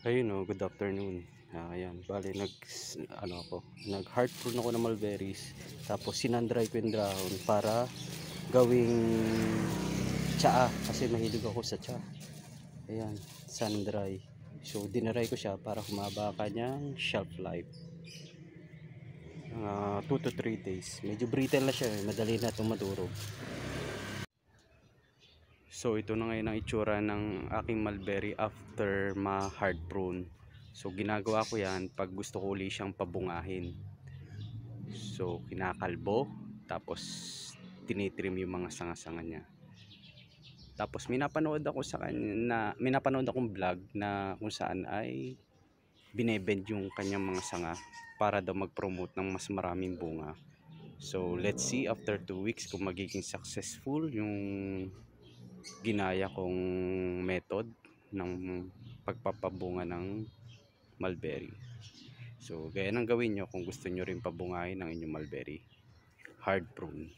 Ayun oh, good afternoon. Ayan, bali nag heart prune ako ng mulberries. Tapos sinandry ko yung dahon para gawing tsaa kasi mahilig ako sa tsaa. Ayan, sun dry. So dinaray ko siya para humaba kanyang shelf life. 2 to 3 days. Medyo brittle na siya, madali na itong madurog. So ito na ngayon ang itsura ng aking mulberry after ma-hard prune. So ginagawa ko yan pag gusto ko uli siyang pabungahin. So kinakalbo, tapos tinitrim yung mga sanga-sanga niya. Tapos may napanood akong vlog na kung saan ay binebend yung kanyang mga sanga para daw mag-promote ng mas maraming bunga. So let's see after 2 weeks kung magiging successful yung ginaya kong method ng pagpapabunga ng mulberry. So gaya ng gawin nyo kung gusto nyo rin pabungahin ng inyong mulberry hard prune.